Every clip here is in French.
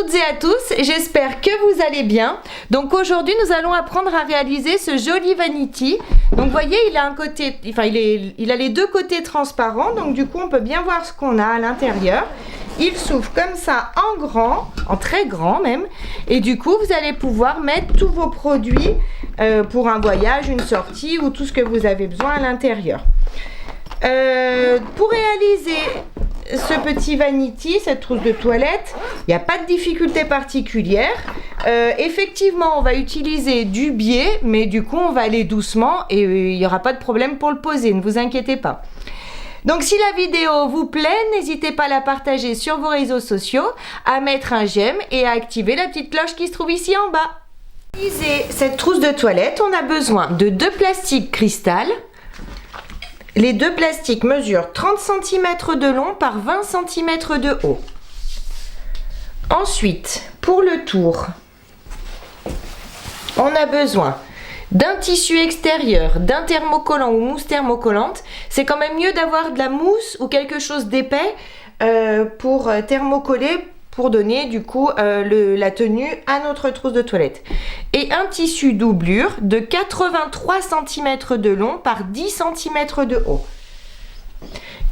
toutes et à tous, j'espère que vous allez bien. Donc aujourd'hui nous allons apprendre à réaliser ce joli vanity. Donc vous voyez, il a un côté, il a les deux côtés transparents, donc du coup on peut bien voir ce qu'on a à l'intérieur. Il s'ouvre comme ça en grand, en très grand même, et du coup vous allez pouvoir mettre tous vos produits pour un voyage, une sortie ou tout ce que vous avez besoin à l'intérieur. Pour réaliser ce petit vanity, cette trousse de toilette, il n'y a pas de difficulté particulière. Effectivement, on va utiliser du biais, mais du coup, on va aller doucement et il n'y aura pas de problème pour le poser, ne vous inquiétez pas. Donc, si la vidéo vous plaît, n'hésitez pas à la partager sur vos réseaux sociaux, à mettre un j'aime et à activer la petite cloche qui se trouve ici en bas. Pour réaliser cette trousse de toilette, on a besoin de 2 plastiques cristal. Les 2 plastiques mesurent 30 cm de long par 20 cm de haut. Ensuite, pour le tour, on a besoin d'un tissu extérieur, d'un thermocollant ou mousse thermocollante. C'est quand même mieux d'avoir de la mousse ou quelque chose d'épais pour thermocoller, pour donner du coup la tenue à notre trousse de toilette. Et un tissu doublure de 83 cm de long par 10 cm de haut.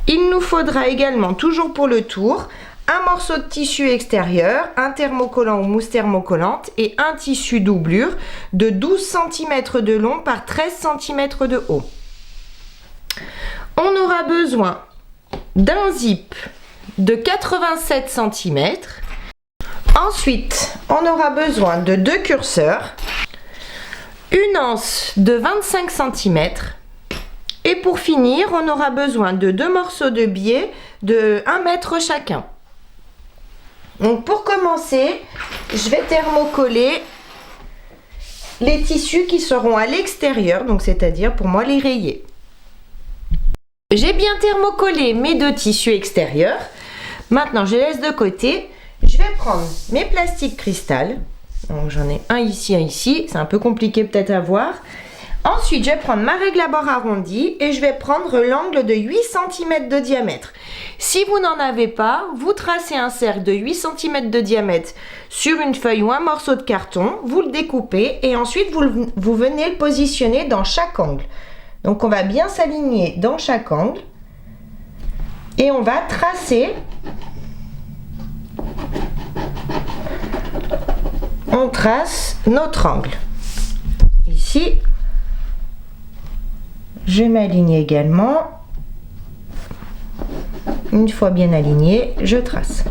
Il nous faudra également, toujours pour le tour, un morceau de tissu extérieur, un thermocollant ou mousse thermocollante et un tissu doublure de 12 cm de long par 13 cm de haut. On aura besoin d'un zip de 87 cm. Ensuite, on aura besoin de 2 curseurs, une anse de 25 cm. Et pour finir, on aura besoin de 2 morceaux de biais de 1 mètre chacun. Donc pour commencer, je vais thermocoller les tissus qui seront à l'extérieur, donc c'est-à-dire pour moi les rayés. J'ai bien thermocollé mes 2 tissus extérieurs. Maintenant, je laisse de côté. Je vais prendre mes plastiques cristal. Donc j'en ai un ici, c'est un peu compliqué peut-être à voir. Ensuite, je vais prendre ma règle à bord arrondi et je vais prendre l'angle de 8 cm de diamètre. Si vous n'en avez pas, vous tracez un cercle de 8 cm de diamètre sur une feuille ou un morceau de carton, vous le découpez et ensuite vous venez le positionner dans chaque angle. Donc on va bien s'aligner dans chaque angle et on va tracer. On trace notre angle. Ici, je m'aligne également. Une fois bien aligné, je trace.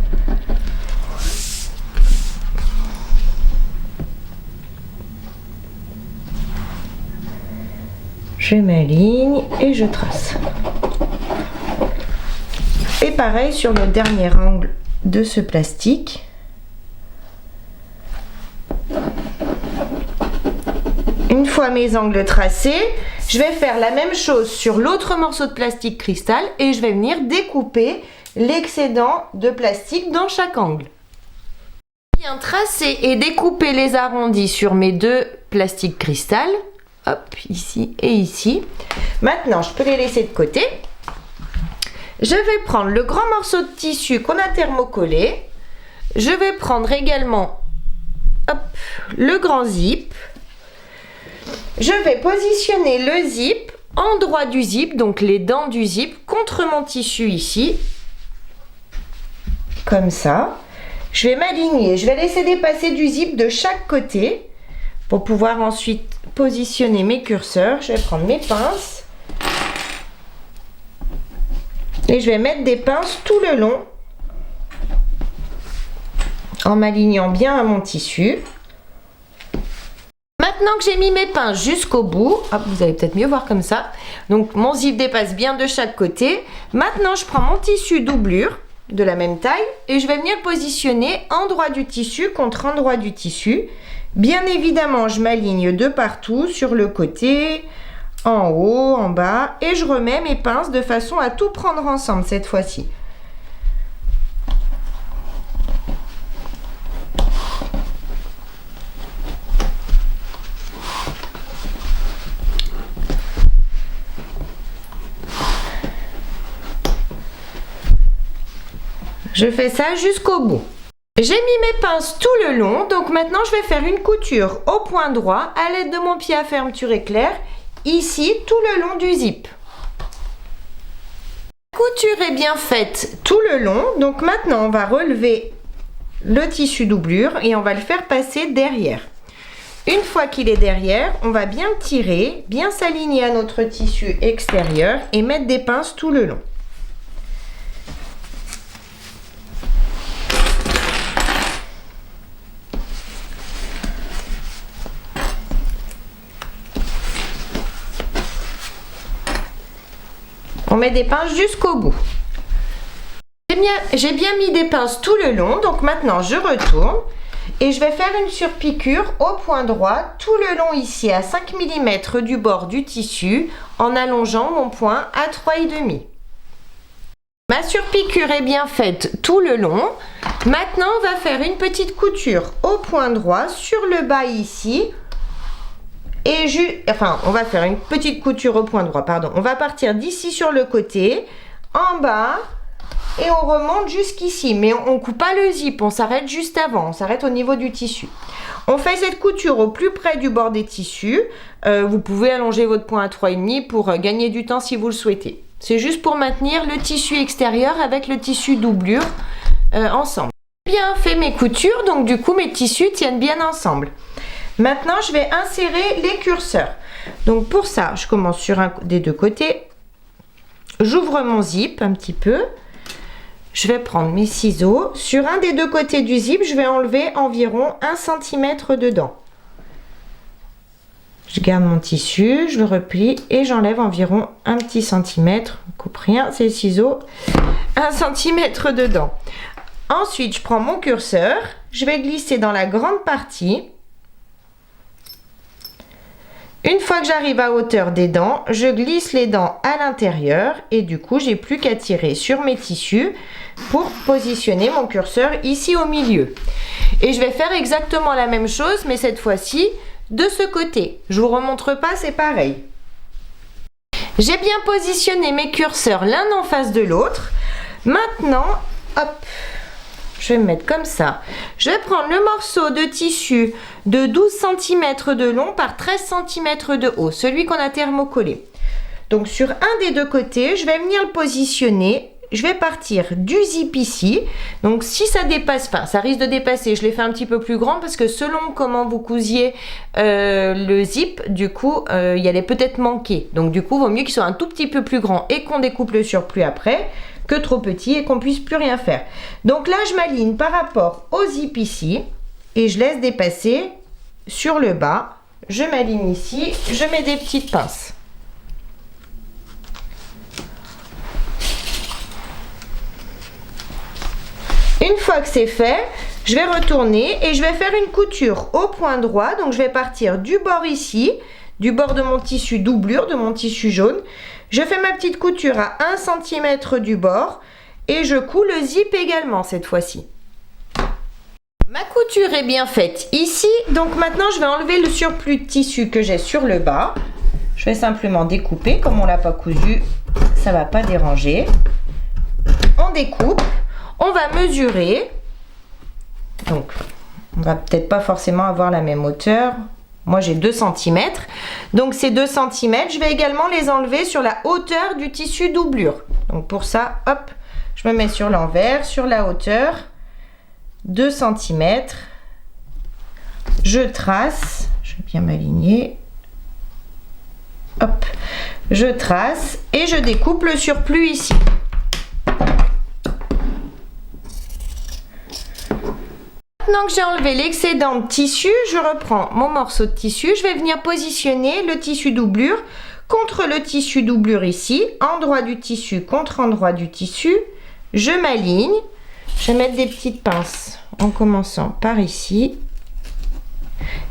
Je m'aligne et je trace. Et pareil sur le dernier angle de ce plastique. Une fois mes angles tracés, je vais faire la même chose sur l'autre morceau de plastique cristal et je vais venir découper l'excédent de plastique dans chaque angle. Bien tracer et découper les arrondis sur mes 2 plastiques cristal, hop, ici et ici. Maintenant, je peux les laisser de côté. Je vais prendre le grand morceau de tissu qu'on a thermocollé. Je vais prendre également, hop, le grand zip. Je vais positionner le zip en droit du zip, donc les dents du zip, contre mon tissu ici. Comme ça. Je vais m'aligner. Je vais laisser dépasser du zip de chaque côté pour pouvoir ensuite positionner mes curseurs. Je vais prendre mes pinces. Et je vais mettre des pinces tout le long en m'alignant bien à mon tissu. Maintenant que j'ai mis mes pinces jusqu'au bout, hop, vous allez peut-être mieux voir comme ça. Donc mon zip dépasse bien de chaque côté. Maintenant je prends mon tissu doublure de la même taille et je vais venir positionner endroit du tissu contre endroit du tissu. Bien évidemment, je m'aligne de partout sur le côté, en haut, en bas et je remets mes pinces de façon à tout prendre ensemble cette fois-ci. Je fais ça jusqu'au bout. J'ai mis mes pinces tout le long, donc maintenant je vais faire une couture au point droit à l'aide de mon pied à fermeture éclair, ici tout le long du zip. La couture est bien faite tout le long, donc maintenant on va relever le tissu doublure et on va le faire passer derrière. Une fois qu'il est derrière, on va bien le tirer, bien s'aligner à notre tissu extérieur et mettre des pinces tout le long. On met des pinces jusqu'au bout. J'ai bien mis des pinces tout le long, donc maintenant je retourne et je vais faire une surpiqûre au point droit tout le long ici à 5 mm du bord du tissu en allongeant mon point à 3,5. Ma surpiqûre est bien faite tout le long. Maintenant on va faire une petite couture au point droit sur le bas ici. On va faire une petite couture au point droit, pardon. On va partir d'ici sur le côté, en bas, et on remonte jusqu'ici. Mais on ne coupe pas le zip, on s'arrête juste avant, on s'arrête au niveau du tissu. On fait cette couture au plus près du bord des tissus. Vous pouvez allonger votre point à 3,5 pour gagner du temps si vous le souhaitez. C'est juste pour maintenir le tissu extérieur avec le tissu doublure ensemble. J'ai bien fait mes coutures, donc du coup mes tissus tiennent bien ensemble. Maintenant, je vais insérer les curseurs. Donc pour ça, je commence sur un des deux côtés. J'ouvre mon zip un petit peu. Je vais prendre mes ciseaux. Sur un des deux côtés du zip, je vais enlever environ 1 cm dedans. Je garde mon tissu, je le replie et j'enlève environ un petit centimètre. On coupe rien, c'est le ciseau. 1 cm dedans. Ensuite, je prends mon curseur. Je vais glisser dans la grande partie. Une fois que j'arrive à hauteur des dents, je glisse les dents à l'intérieur et du coup, j'ai plus qu'à tirer sur mes tissus pour positionner mon curseur ici au milieu. Et je vais faire exactement la même chose, mais cette fois-ci de ce côté. Je vous remontre pas, c'est pareil. J'ai bien positionné mes curseurs l'un en face de l'autre. Maintenant, hop, je vais me mettre comme ça. Je vais prendre le morceau de tissu de 12 cm de long par 13 cm de haut, celui qu'on a thermocollé. Donc sur un des deux côtés, je vais venir le positionner. Je vais partir du zip ici. Donc si ça dépasse pas, ça risque de dépasser. Je l'ai fait un petit peu plus grand parce que selon comment vous cousiez le zip, du coup, il allait peut-être manquer. Donc du coup, il vaut mieux qu'il soit un tout petit peu plus grand et qu'on découpe le surplus après, que trop petit et qu'on puisse plus rien faire. Donc là, je m'aligne par rapport au zip ici et je laisse dépasser sur le bas. Je m'aligne ici, je mets des petites pinces. Une fois que c'est fait, je vais retourner et je vais faire une couture au point droit. Donc je vais partir du bord ici, du bord de mon tissu doublure, de mon tissu jaune. Je fais ma petite couture à 1 cm du bord et je couds le zip également cette fois-ci. Ma couture est bien faite ici, donc maintenant je vais enlever le surplus de tissu que j'ai sur le bas. Je vais simplement découper, comme on l'a pas cousu, ça va pas déranger. On découpe, on va mesurer. Donc on va peut-être pas forcément avoir la même hauteur. Moi j'ai 2 cm, donc ces 2 cm, je vais également les enlever sur la hauteur du tissu doublure. Donc pour ça, hop, je me mets sur l'envers, sur la hauteur, 2 cm. Je trace, je vais bien m'aligner. Hop, je trace et je découpe le surplus ici. Maintenant que j'ai enlevé l'excédent de tissu, je reprends mon morceau de tissu. Je vais venir positionner le tissu doublure contre le tissu doublure ici, endroit du tissu contre endroit du tissu. Je m'aligne. Je vais mettre des petites pinces en commençant par ici.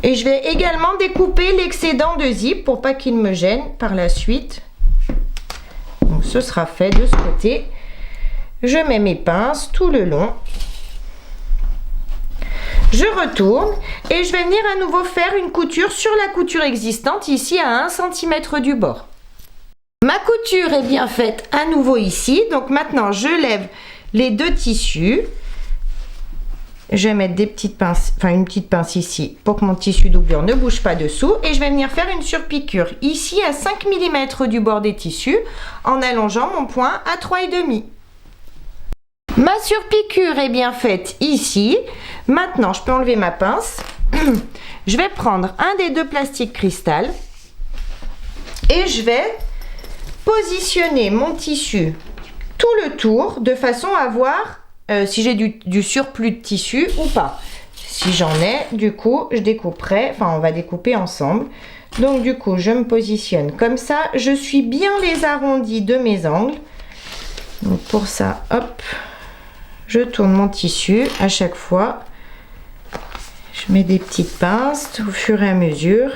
Et je vais également découper l'excédent de zip pour pas qu'il me gêne par la suite. Donc ce sera fait de ce côté. Je mets mes pinces tout le long. Je retourne et je vais venir à nouveau faire une couture sur la couture existante ici à 1 cm du bord. Ma couture est bien faite à nouveau ici, donc maintenant je lève les deux tissus je vais mettre des petites pinces, enfin une petite pince ici pour que mon tissu doublure ne bouge pas dessous et je vais venir faire une surpiqûre ici à 5 mm du bord des tissus en allongeant mon point à 3,5. Ma surpiqûre est bien faite ici. Maintenant, je peux enlever ma pince. Je vais prendre un des deux plastiques cristal et je vais positionner mon tissu tout le tour de façon à voir si j'ai du surplus de tissu ou pas. Si j'en ai, du coup, je découperai, enfin on va découper ensemble. Donc du coup, je me positionne comme ça. Je suis bien les arrondis de mes angles. Donc pour ça, hop, je tourne mon tissu à chaque fois. Je mets des petites pinces au fur et à mesure.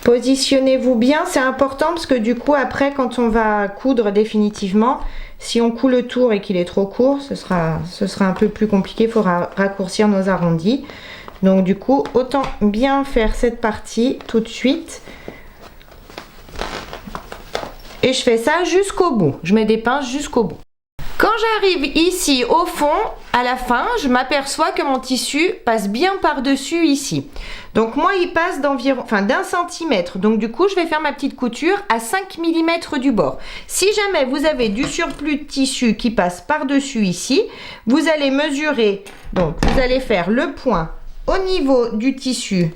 Positionnez-vous bien, c'est important parce que du coup après quand on va coudre définitivement, si on coud le tour et qu'il est trop court, ce sera un peu plus compliqué, il faudra raccourcir nos arrondis. Donc du coup autant bien faire cette partie tout de suite. Et je fais ça jusqu'au bout, je mets des pinces jusqu'au bout. Quand j'arrive ici au fond, à la fin, je m'aperçois que mon tissu passe bien par-dessus ici. Donc moi, il passe d'environ, enfin d'1 centimètre. Donc du coup, je vais faire ma petite couture à 5 mm du bord. Si jamais vous avez du surplus de tissu qui passe par-dessus ici, vous allez mesurer. Donc vous allez faire le point au niveau du tissu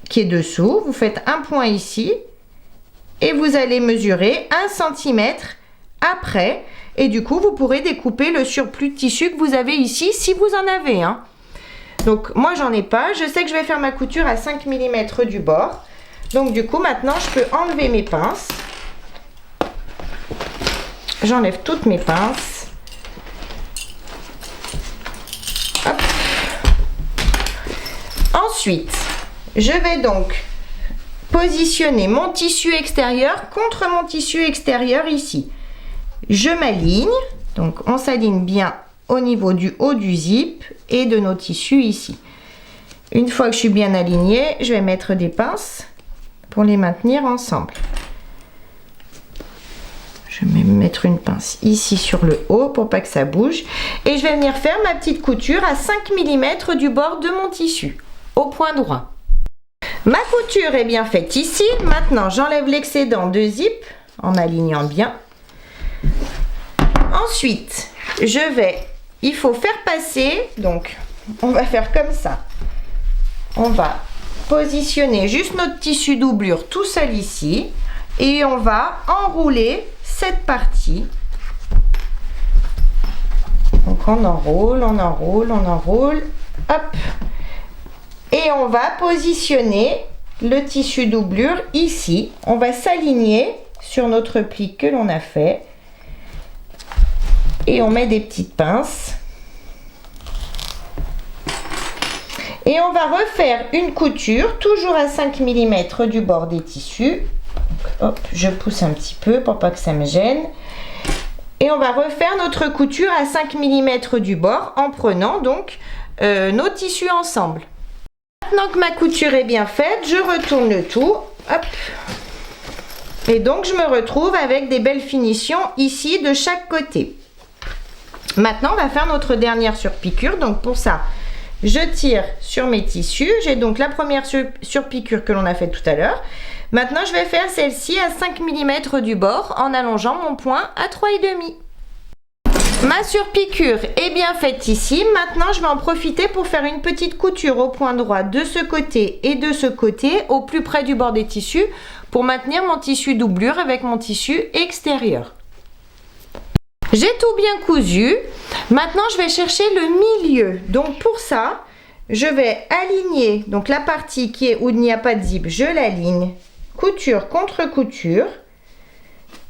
qui est dessous. Vous faites un point ici et vous allez mesurer 1 centimètre après. Et du coup, vous pourrez découper le surplus de tissu que vous avez ici, si vous en avez un. Donc, moi, j'en ai pas. Je sais que je vais faire ma couture à 5 mm du bord. Donc, du coup, maintenant, je peux enlever mes pinces. J'enlève toutes mes pinces. Hop. Ensuite, je vais donc positionner mon tissu extérieur contre mon tissu extérieur ici. Je m'aligne, donc on s'aligne bien au niveau du haut du zip et de nos tissus ici. Une fois que je suis bien alignée, je vais mettre des pinces pour les maintenir ensemble. Je vais mettre une pince ici sur le haut pour pas que ça bouge. Et je vais venir faire ma petite couture à 5 mm du bord de mon tissu, au point droit. Ma couture est bien faite ici. Maintenant, j'enlève l'excédent de zip en alignant bien. Ensuite, il faut faire passer, donc on va faire comme ça. On va positionner juste notre tissu doublure tout seul ici et on va enrouler cette partie. Donc on enroule, on enroule, on enroule, hop. Et on va positionner le tissu doublure ici. On va s'aligner sur notre pli que l'on a fait. Et on met des petites pinces. Et on va refaire une couture, toujours à 5 mm du bord des tissus. Hop, je pousse un petit peu pour pas que ça me gêne. Et on va refaire notre couture à 5 mm du bord en prenant donc nos tissus ensemble. Maintenant que ma couture est bien faite, je retourne le tout. Hop. Et donc je me retrouve avec des belles finitions ici de chaque côté. Maintenant, on va faire notre dernière surpiqûre. Donc pour ça, je tire sur mes tissus. J'ai donc la première surpiqûre que l'on a fait tout à l'heure. Maintenant, je vais faire celle-ci à 5 mm du bord en allongeant mon point à 3,5. Ma surpiqûre est bien faite ici. Maintenant, je vais en profiter pour faire une petite couture au point droit de ce côté et de ce côté, au plus près du bord des tissus, pour maintenir mon tissu doublure avec mon tissu extérieur. J'ai tout bien cousu. Maintenant, je vais chercher le milieu. Donc, pour ça, je vais aligner donc la partie qui est où il n'y a pas de zip. Je l'aligne couture contre couture.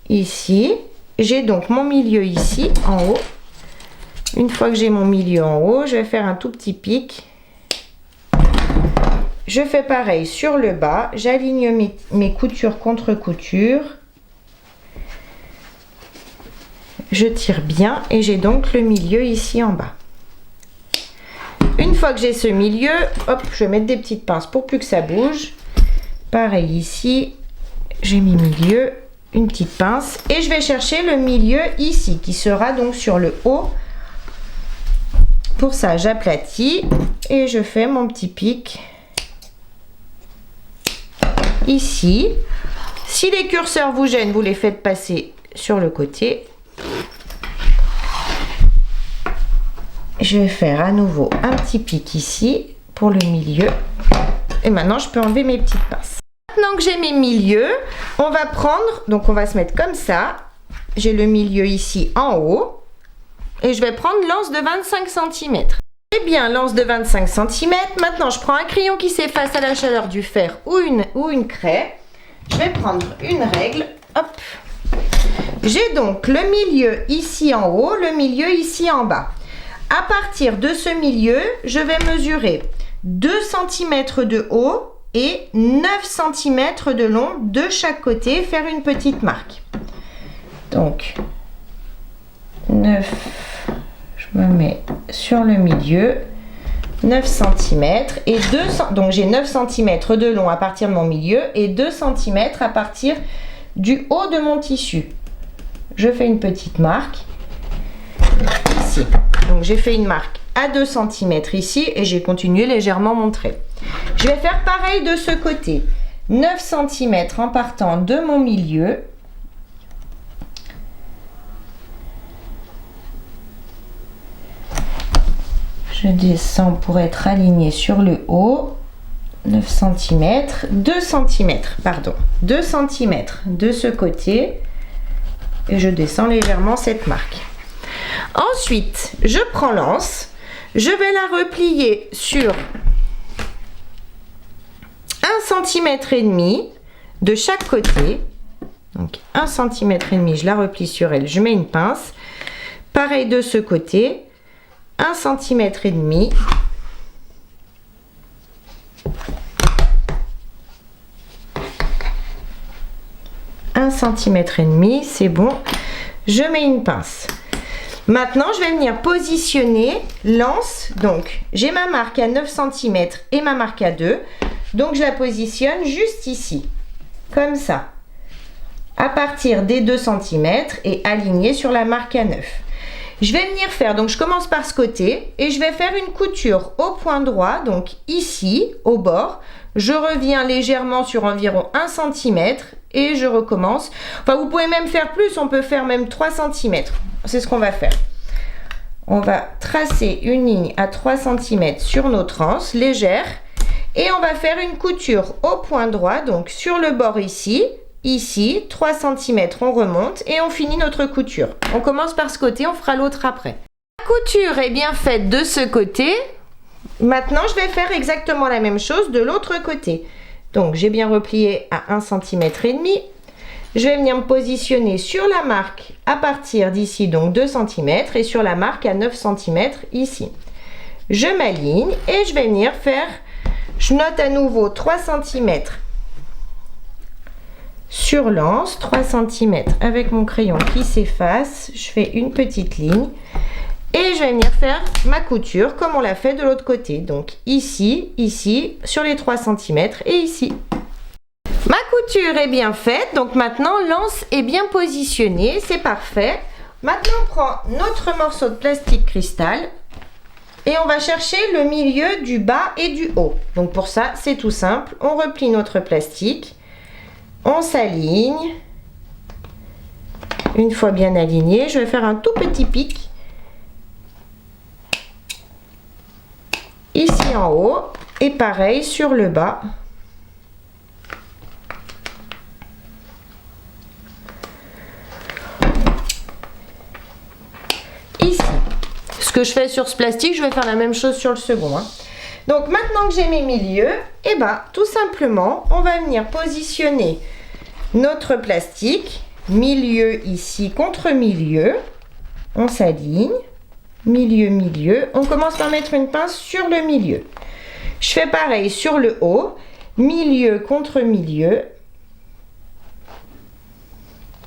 Ici, j'ai donc mon milieu ici en haut. Une fois que j'ai mon milieu en haut, je vais faire un tout petit pic je fais pareil sur le bas, j'aligne mes coutures contre coutures. Je tire bien et j'ai donc le milieu ici en bas. Une fois que j'ai ce milieu, hop, je vais mettre des petites pinces pour plus que ça bouge. Pareil ici, j'ai mis milieu, une petite pince et je vais chercher le milieu ici qui sera donc sur le haut. Pour ça, j'aplatis et je fais mon petit pic ici. Si les curseurs vous gênent, vous les faites passer sur le côté. Je vais faire à nouveau un petit pic ici pour le milieu. Et maintenant, je peux enlever mes petites pinces. Maintenant que j'ai mes milieux, on va prendre, donc on va se mettre comme ça. J'ai le milieu ici en haut. Et je vais prendre l'anse de 25 cm. Eh bien, l'anse de 25 cm. Maintenant, je prends un crayon qui s'efface à la chaleur du fer ou une craie. Je vais prendre une règle. Hop. J'ai donc le milieu ici en haut, le milieu ici en bas. À partir de ce milieu, je vais mesurer 2 cm de haut et 9 cm de long de chaque côté, faire une petite marque. Donc, 9, je me mets sur le milieu, 9 cm et 2, donc j'ai 9 cm de long à partir de mon milieu et 2 cm à partir du haut de mon tissu. Je fais une petite marque ici. Donc j'ai fait une marque à 2 cm ici et j'ai continué légèrement mon trait. Je vais faire pareil de ce côté. 9 cm en partant de mon milieu. Je descends pour être aligné sur le haut. 9 cm, 2 cm, pardon, 2 cm de ce côté. Et je descends légèrement cette marque. Ensuite, je prends l'anse, je vais la replier sur 1,5 cm de chaque côté. Donc 1,5 cm, je la replie sur elle, je mets une pince. Pareil de ce côté, 1,5 cm. Un centimètre et demi, c'est bon. Je mets une pince. Maintenant, je vais venir positionner l'anse. Donc, j'ai ma marque à 9 cm et ma marque à 2. Donc, je la positionne juste ici, comme ça, à partir des 2 cm et alignée sur la marque à 9. Je vais venir faire, donc je commence par ce côté et je vais faire une couture au point droit, donc ici, au bord. Je reviens légèrement sur environ 1 cm et je recommence. Enfin, vous pouvez même faire plus, on peut faire même 3 cm. C'est ce qu'on va faire. On va tracer une ligne à 3 cm sur notre anse, légère. Et on va faire une couture au point droit, donc sur le bord ici, 3 cm, on remonte et on finit notre couture. On commence par ce côté, on fera l'autre après. La couture est bien faite de ce côté. Maintenant, je vais faire exactement la même chose de l'autre côté. Donc, j'ai bien replié à 1,5 cm. Je vais venir me positionner sur la marque à partir d'ici, donc 2 cm, et sur la marque à 9 cm ici. Je m'aligne et je vais venir faire, je note à nouveau 3 cm sur l'anse, 3 cm avec mon crayon qui s'efface. Je fais une petite ligne. Et je vais venir faire ma couture comme on l'a fait de l'autre côté. Donc ici, ici, sur les 3 cm et ici. Ma couture est bien faite. Donc maintenant, l'anse est bien positionnée. C'est parfait. Maintenant, on prend notre morceau de plastique cristal. Et on va chercher le milieu du bas et du haut. Donc pour ça, c'est tout simple. On replie notre plastique. On s'aligne. Une fois bien aligné, je vais faire un tout petit pic. Ici en haut et pareil sur le bas. Ici. Ce que je fais sur ce plastique, je vais faire la même chose sur le second. Donc maintenant que j'ai mes milieux, et tout simplement, on va venir positionner notre plastique, milieu ici contre milieu. On s'aligne. Milieu, milieu. On commence par mettre une pince sur le milieu. Je fais pareil sur le haut, milieu contre milieu.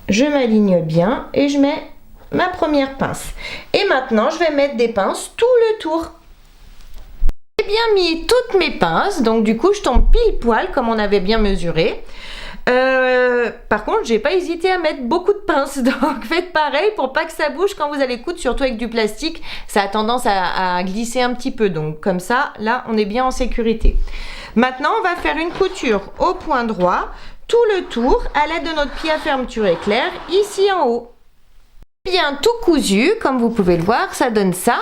Je m'aligne bien et je mets ma première pince. Et maintenant, je vais mettre des pinces tout le tour. J'ai bien mis toutes mes pinces, donc du coup, je tombe pile poil comme on avait bien mesuré. Par contre, j'ai pas hésité à mettre beaucoup de pinces, donc faites pareil pour pas que ça bouge quand vous allez coudre, surtout avec du plastique, ça a tendance à glisser un petit peu, donc comme ça, là, on est bien en sécurité. Maintenant, on va faire une couture au point droit, tout le tour, à l'aide de notre pied à fermeture éclair, ici en haut. Bien tout cousu, comme vous pouvez le voir, ça donne ça.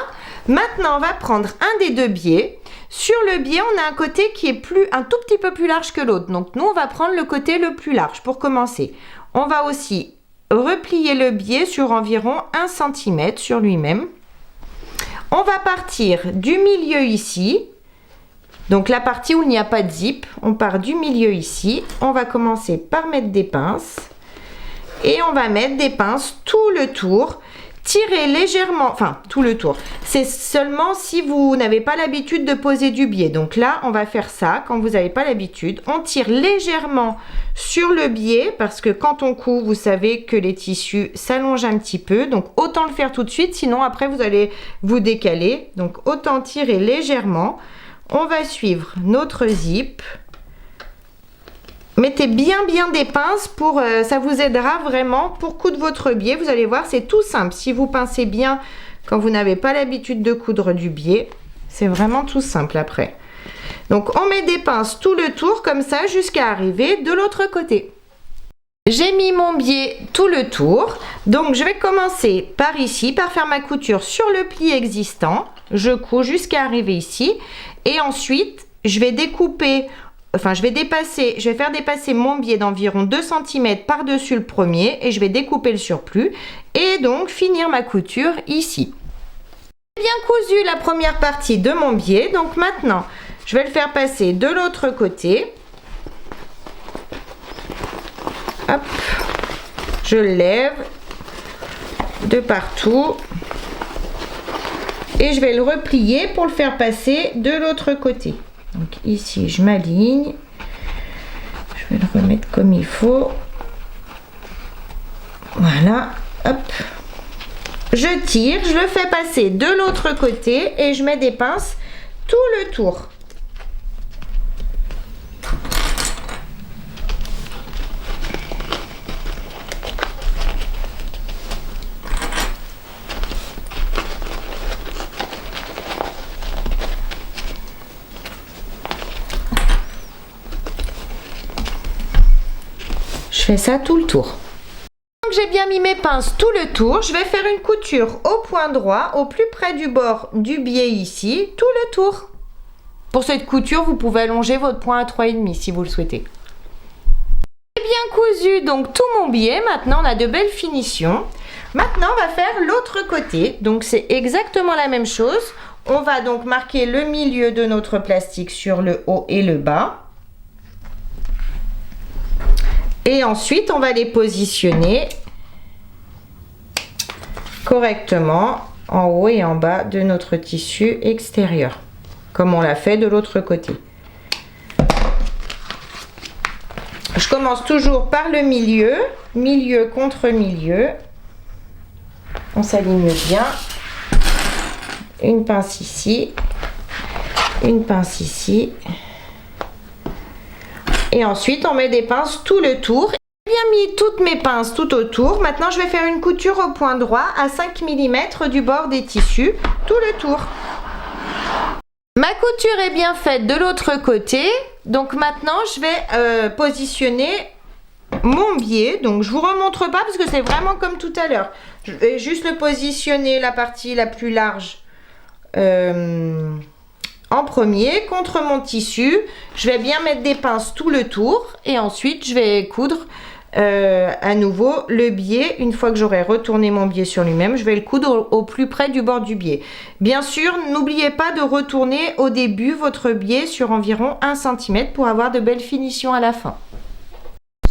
Maintenant, on va prendre un des deux biais. Sur le biais, on a un côté qui est un tout petit peu plus large que l'autre. Donc, nous, on va prendre le côté le plus large pour commencer. On va aussi replier le biais sur environ 1 cm sur lui-même. On va partir du milieu ici. Donc, la partie où il n'y a pas de zip, on part du milieu ici. On va commencer par mettre des pinces. Et on va mettre des pinces tout le tour. Tirez légèrement, enfin tout le tour. C'est seulement si vous n'avez pas l'habitude de poser du biais. Donc là, on va faire ça quand vous n'avez pas l'habitude. On tire légèrement sur le biais parce que quand on coud, vous savez que les tissus s'allongent un petit peu. Donc autant le faire tout de suite, sinon après vous allez vous décaler. Donc autant tirer légèrement. On va suivre notre zip. Mettez bien des pinces pour ça vous aidera vraiment pour coudre votre biais. Vous allez voir, c'est tout simple. Si vous pincez bien quand vous n'avez pas l'habitude de coudre du biais, c'est vraiment tout simple après. Donc on met des pinces tout le tour comme ça jusqu'à arriver de l'autre côté. J'ai mis mon biais tout le tour. Donc je vais commencer par ici, par faire ma couture sur le pli existant. Je couds jusqu'à arriver ici et ensuite je vais découper. Enfin, je vais faire dépasser mon biais d'environ 2 cm par-dessus le premier et je vais découper le surplus et donc finir ma couture ici. J'ai bien cousu la première partie de mon biais, donc maintenant, je vais le faire passer de l'autre côté. Hop, je le lève de partout et je vais le replier pour le faire passer de l'autre côté. Donc ici, je m'aligne. Je vais le remettre comme il faut. Voilà. Hop. Je tire, je le fais passer de l'autre côté et je mets des pinces tout le tour. Je fais ça tout le tour. Donc j'ai bien mis mes pinces tout le tour. Je vais faire une couture au point droit, au plus près du bord du biais ici, tout le tour. Pour cette couture, vous pouvez allonger votre point à 3,5 si vous le souhaitez. J'ai bien cousu donc tout mon biais. Maintenant, on a de belles finitions. Maintenant, on va faire l'autre côté. Donc c'est exactement la même chose. On va donc marquer le milieu de notre plastique sur le haut et le bas. Et ensuite, on va les positionner correctement en haut et en bas de notre tissu extérieur, comme on l'a fait de l'autre côté. Je commence toujours par le milieu, milieu contre milieu. On s'aligne bien. Une pince ici, une pince ici. Et ensuite, on met des pinces tout le tour. J'ai bien mis toutes mes pinces tout autour. Maintenant, je vais faire une couture au point droit à 5 mm du bord des tissus, tout le tour. Ma couture est bien faite de l'autre côté. Donc maintenant, je vais positionner mon biais. Donc, je vous remontre pas parce que c'est vraiment comme tout à l'heure. Je vais juste le positionner, la partie la plus large. En premier, contre mon tissu, je vais bien mettre des pinces tout le tour et ensuite je vais coudre à nouveau le biais. Une fois que j'aurai retourné mon biais sur lui-même, je vais le coudre au plus près du bord du biais. Bien sûr, n'oubliez pas de retourner au début votre biais sur environ 1 cm pour avoir de belles finitions à la fin.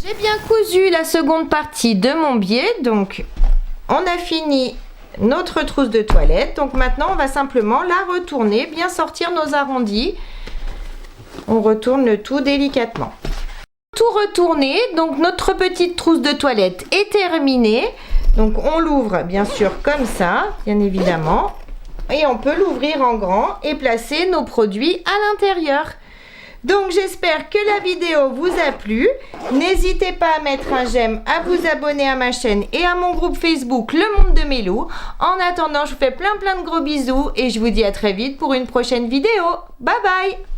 J'ai bien cousu la seconde partie de mon biais, donc on a fini notre trousse de toilette. Donc maintenant on va simplement la retourner, bien sortir nos arrondis On retourne le tout délicatement. Tout retourné, donc notre petite trousse de toilette est terminée. Donc on l'ouvre bien sûr comme ça, bien évidemment. Et on peut l'ouvrir en grand et placer nos produits à l'intérieur. Donc j'espère que la vidéo vous a plu. N'hésitez pas à mettre un j'aime, à vous abonner à ma chaîne et à mon groupe Facebook Le Monde de Mélou. En attendant, je vous fais plein de gros bisous et je vous dis à très vite pour une prochaine vidéo. Bye bye!